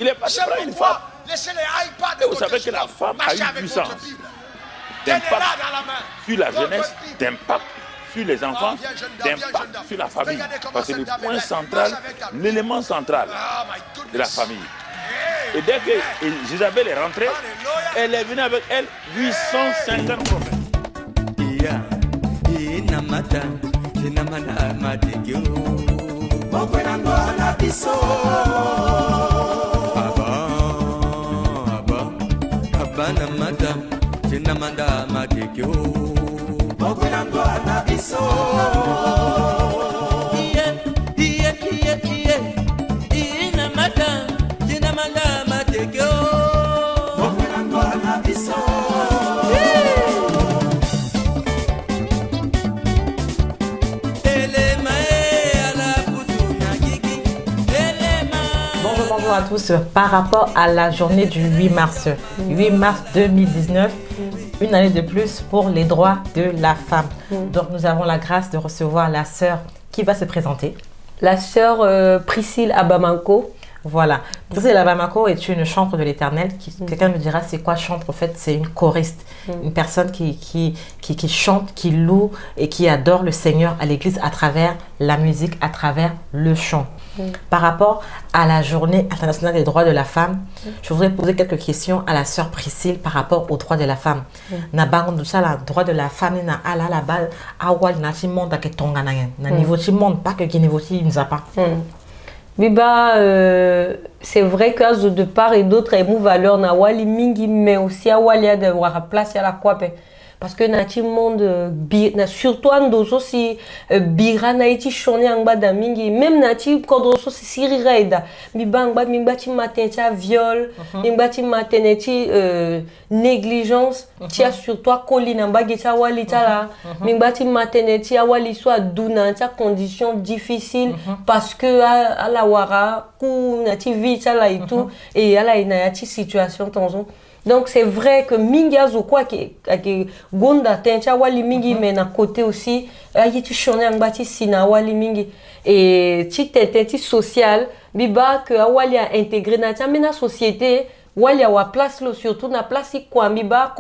Il est parti prendre une femme. Et vous savez que la femme a une puissance d'impact sur la jeunesse, d'impact sur les enfants, d'impact sur la famille. Parce que le point central, l'élément central de la famille. Et dès que Jézabel est rentrée, elle est venue avec elle 850 prophètes. Bonjour à tous. Par rapport à la journée du 8 mars 2019, une année de plus pour les droits de la femme. Donc nous avons la grâce de recevoir la sœur qui va se présenter. La sœur Priscille Abamanko. Voilà. Priscille Abamanko est une chantre de l'Éternel. Quelqu'un me dira c'est quoi chantre? En fait, c'est une choriste, une personne qui chante, qui loue et qui adore le Seigneur à l'église à travers la musique, à travers le chant. Par rapport à la journée internationale des droits de la femme, je voudrais poser quelques questions à la sœur Priscille par rapport aux droits de la femme. Na bango ça la droit de la femme na ala la bal awal na ti monde ke tonga na na niveau ti monde pas que niveau ti nous a pas. Biba, c'est vrai qu'à de part et d'autre, il y a une valeur na wali mingi, mais aussi à wali de voir place à la quoi. Parce que nati monde surtout en doso si bira na iti shone angba da mingi même nati kodroso si siri raida mi bangba mi bati matin tia viol mi bati matin eti négligence tia sur toi colline ngba gita wali tala mi bati matin eti wali soit duna tia condition difficile parce que à la wara ku nati vie tala et tout et ala ina ati situation tonzo. Donc c'est vrai que mingi ou quoi que gonda tencha wali mingi mais na côté aussi ayiti shone angbati sina wali mingi et ti tete ti social biba que wali a intégré na ta mena société wali a wa place lo surtout na place quoi biba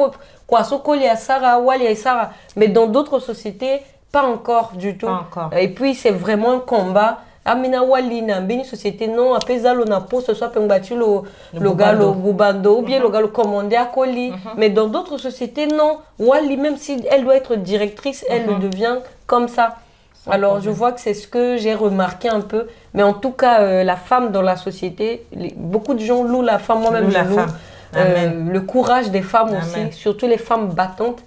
quoi so koli a sara wali a sara mais dans d'autres sociétés pas encore du tout. Pas encore. Et puis c'est vraiment un combat. Amina wali na beni société non apesalo na po ce soit pengati le galo bubando ou bien le galo commandé à colis mais dans d'autres sociétés non wali même si elle doit être directrice elle le devient comme ça. Alors je vois que c'est ce que j'ai remarqué un peu mais en tout cas la femme dans la société beaucoup de gens louent la femme, moi-même je loue le courage des femmes aussi, surtout les femmes battantes,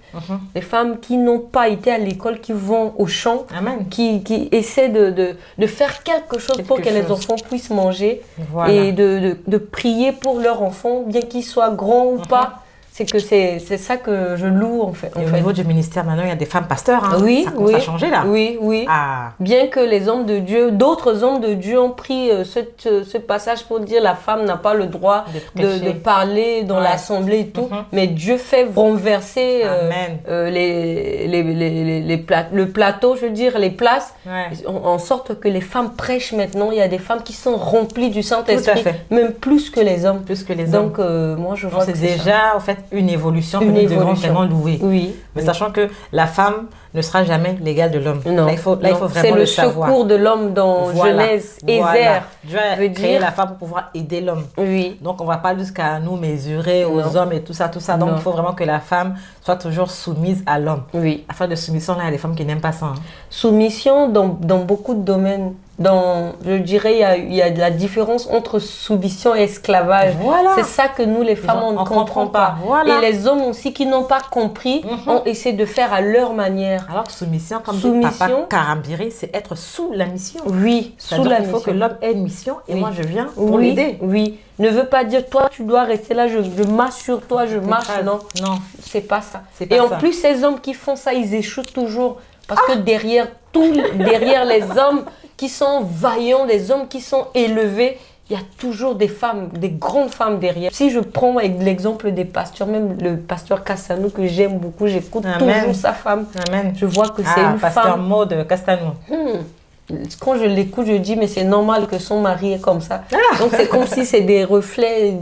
les femmes qui n'ont pas été à l'école, qui vont au champ, qui essaient de faire quelque chose pour que les enfants puissent manger et de prier pour leurs enfants, bien qu'ils soient grands ou pas. C'est que c'est ça que je loue en fait. Et au niveau du ministère maintenant, il y a des femmes pasteurs. Hein. Oui, ça commence à changer là. Oui, oui. Ah. Bien que les hommes de Dieu, d'autres hommes de Dieu ont pris ce passage pour dire la femme n'a pas le droit de parler dans l'assemblée et tout. Mais Dieu fait renverser le plateau, je veux dire, les places, en sorte que les femmes prêchent maintenant. Il y a des femmes qui sont remplies du Saint-Esprit, même plus que les hommes. Plus que les hommes. Donc, moi, je vois que c'est déjà, en fait, une évolution que nous devons vraiment louer. Oui. Mais sachant que la femme ne sera jamais l'égale de l'homme. Non. Là, il faut vraiment le savoir. C'est le secours de l'homme dans Genèse, Ézère. Dieu a créé la femme pour pouvoir aider l'homme. Oui. Donc, on ne va pas jusqu'à nous mesurer aux hommes et tout ça, tout ça. Donc, il faut vraiment que la femme soit toujours soumise à l'homme. Oui. Afin de soumission, là, il y a des femmes qui n'aiment pas ça. Hein. Soumission dans beaucoup de domaines. Je dirais, il y a de la différence entre soumission et esclavage. Voilà. C'est ça que nous, les femmes, on ne comprend pas. Voilà. Et les hommes aussi qui n'ont pas compris, ont essayé de faire à leur manière. Alors, soumission, comme dit Papa Karambiri, c'est être sous la mission. Oui, sous la mission. Il faut que l'homme ait une mission et moi, je viens pour l'aider. Oui, ne veut pas dire, toi, tu dois rester là, je marche sur toi, je marche. Non, c'est pas ça. Et en plus, ces hommes qui font ça, ils échouent toujours. Parce que derrière les hommes qui sont vaillants, des hommes qui sont élevés, il y a toujours des femmes, des grandes femmes derrière. Si je prends l'exemple des pasteurs, même le pasteur Castanou que j'aime beaucoup, j'écoute toujours sa femme. Amen. Je vois que c'est une pasteur femme. Maud Castanou. quand je l'écoute, je dis, mais c'est normal que son mari est comme ça. Donc, c'est comme si c'est des reflets,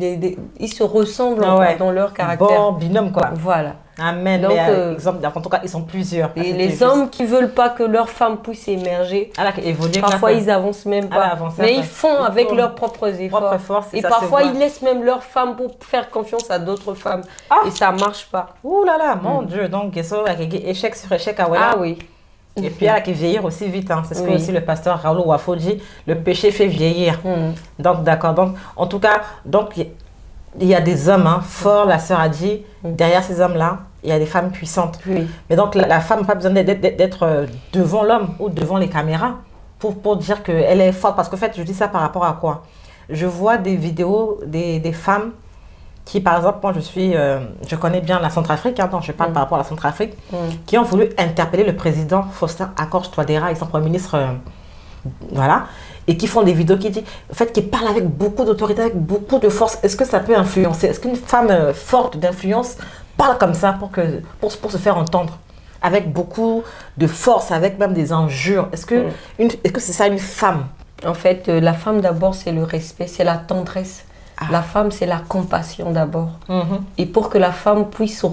ils se ressemblent dans leur caractère. Bon binôme, quoi. Voilà. Amen. Donc, exemple, en tout cas, ils sont plusieurs. Et les hommes qui ne veulent pas que leur femme puisse émerger, parfois, ils n'avancent même pas. Mais ils font avec leurs propres efforts. Et parfois, ils laissent même leur femme pour faire confiance à d'autres femmes. Et ça ne marche pas. Ouh là là, mon Dieu. Donc, échec sur échec. Ah oui. Et puis, il y a qui vieillir aussi vite. Hein. C'est ce que aussi le pasteur Raoul Wafo dit. Le péché fait vieillir. Donc, d'accord. Donc, en tout cas, il y a des hommes forts, la sœur a dit. Derrière ces hommes-là, il y a des femmes puissantes. Oui. Mais donc, la femme n'a pas besoin d'être devant l'homme ou devant les caméras pour dire qu'elle est forte. Parce qu'en fait, je dis ça par rapport à quoi? Je vois des vidéos des femmes qui, par exemple, moi, je connais bien la Centrafrique, donc je parle par rapport à la Centrafrique, qui ont voulu interpeller le président Faustin Archange-Touadéra et son premier ministre, voilà, et qui font des vidéos qui parlent avec beaucoup d'autorité, avec beaucoup de force. Est-ce que ça peut influencer? Est-ce qu'une femme forte d'influence parle comme ça pour se faire entendre, avec beaucoup de force, avec même des injures? Est-ce que c'est ça une femme? En fait, la femme d'abord, c'est le respect, c'est la tendresse. La femme, c'est la compassion d'abord. Et pour que la femme puisse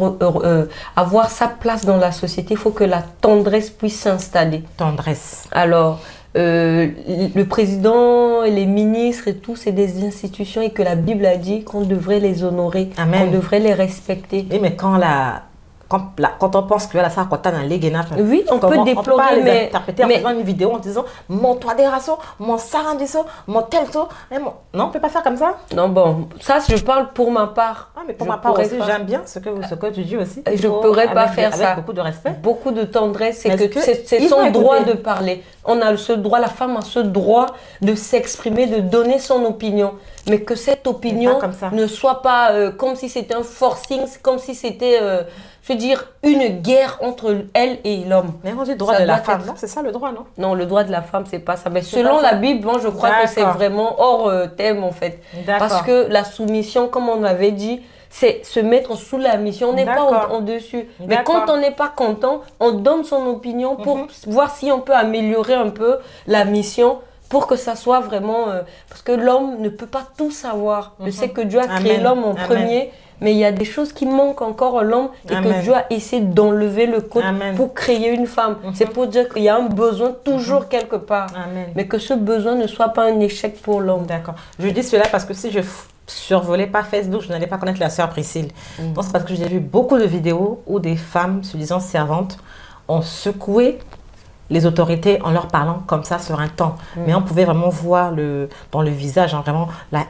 avoir sa place dans la société, il faut que la tendresse puisse s'installer. Tendresse. Alors, le président, les ministres et tout, c'est des institutions et que la Bible a dit qu'on devrait les honorer, qu'on devrait les respecter. Oui, mais quand on pense que la Sarah Kotana Legena, oui, on peut déplorer, mais interpréter en faisant une vidéo en disant mon toit des raceaux, mon sarandiso, mon telto. Non, on ne peut pas faire comme ça. Non, bon, ça, je parle pour ma part. Ah, mais pour ma part aussi, j'aime bien ce que tu dis aussi. Je ne pourrais pas faire ça. Avec beaucoup de respect. Beaucoup de tendresse, c'est son droit de parler. On a ce droit, la femme a ce droit de s'exprimer, de donner son opinion. Mais que cette opinion ne soit pas comme si c'était un forcing, comme si c'était, je veux dire, une guerre entre elle et l'homme. Mais on dit le droit de la femme, non? C'est ça le droit, non? Non, le droit de la femme, c'est pas ça. Mais selon la Bible, moi, je crois que c'est vraiment hors thème, en fait. Parce que la soumission, comme on avait dit, c'est se mettre sous la mission. On n'est pas au-dessus. Mais quand on n'est pas content, on donne son opinion pour voir si on peut améliorer un peu la mission. Pour que ça soit vraiment... parce que l'homme ne peut pas tout savoir. Je sais que Dieu a créé l'homme en premier, mais il y a des choses qui manquent encore à l'homme et que Dieu a essayé d'enlever le code pour créer une femme. C'est pour dire qu'il y a un besoin toujours quelque part. Mais que ce besoin ne soit pas un échec pour l'homme. D'accord. Je dis cela parce que si je survolais pas Facebook, je n'allais pas connaître la sœur Priscille. Donc c'est parce que j'ai vu beaucoup de vidéos où des femmes, se disant servantes, ont secoué les autorités en leur parlant comme ça sur un temps. Mais on pouvait vraiment voir dans le visage, vraiment la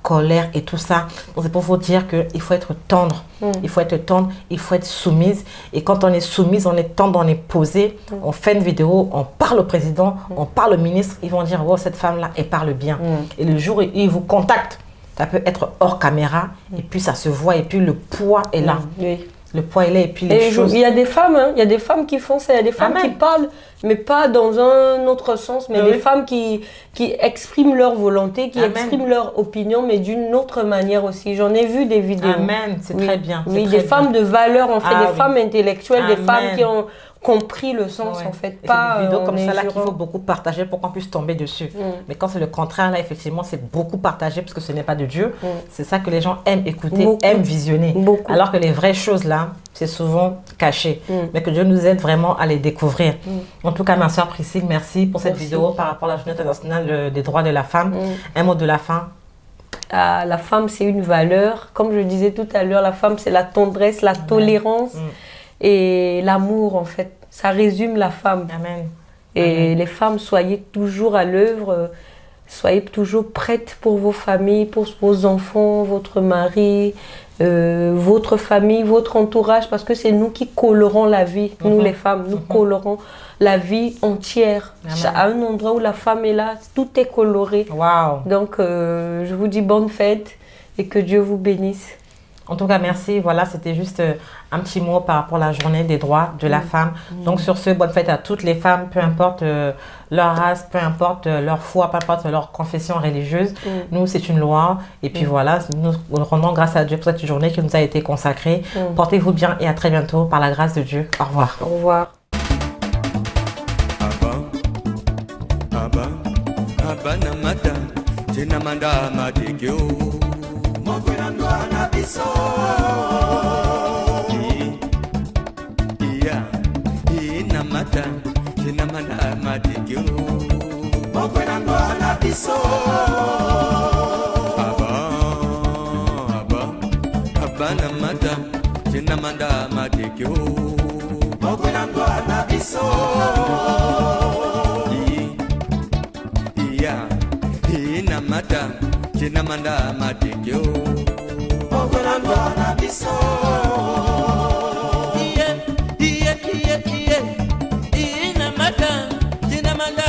colère et tout ça. Donc c'est pour vous dire qu'il faut être tendre. Il faut être tendre, il faut être soumise. Et quand on est soumise, on est tendre, on est posé. On fait une vidéo, on parle au président, on parle au ministre. Ils vont dire, oh, cette femme-là, elle parle bien. Et le jour où ils vous contactent, ça peut être hors caméra. Et puis ça se voit. Et puis le poids est là. Le poids est là et puis les choses... Il y a des femmes, il y a des femmes qui font ça, il y a des femmes qui parlent, mais pas dans un autre sens, mais des femmes qui expriment leur volonté, qui expriment leur opinion, mais d'une autre manière aussi. J'en ai vu des vidéos. Amen, c'est très bien. Oui, des femmes de valeur, en fait, des femmes intellectuelles, des femmes qui ont compris le sens, en fait. Pas des vidéos comme ça là qu'il faut beaucoup partager pour qu'on puisse tomber dessus. Mais quand c'est le contraire, là, effectivement, c'est beaucoup partagé parce que ce n'est pas de Dieu. C'est ça que les gens aiment écouter, aiment visionner. Alors que les vraies choses, là, c'est souvent caché. Mais que Dieu nous aide vraiment à les découvrir. En tout cas, ma soeur Priscille, merci pour cette vidéo par rapport à la Journée internationale des droits de la femme. Un mot de la fin. La femme, c'est une valeur. Comme je disais tout à l'heure, la femme, c'est la tendresse, la tolérance. Et l'amour, en fait, ça résume la femme. Amen. Et les femmes, soyez toujours à l'œuvre, soyez toujours prêtes pour vos familles, pour vos enfants, votre mari, votre famille, votre entourage, parce que c'est nous qui colorons la vie, nous les femmes, nous colorons la vie entière. À un endroit où la femme est là, tout est coloré. Wow. Donc, je vous dis bonne fête et que Dieu vous bénisse. En tout cas, merci. Voilà, c'était juste un petit mot par rapport à la journée des droits de la femme. Donc, sur ce, bonne fête à toutes les femmes, peu importe leur race, peu importe leur foi, peu importe leur confession religieuse. Nous, c'est une loi. Et puis voilà, nous rendons grâce à Dieu pour cette journée qui nous a été consacrée. Portez-vous bien et à très bientôt par la grâce de Dieu. Au revoir. Au revoir. tina manda matekyo mokwena ndwana biso iya ina mata tina manda matekyo mokwena ndwana biso abana mata tina manda matekyo mokwena ndwana biso ina mata tina manda matekyo mokwena ndwana biso ina mata tina manda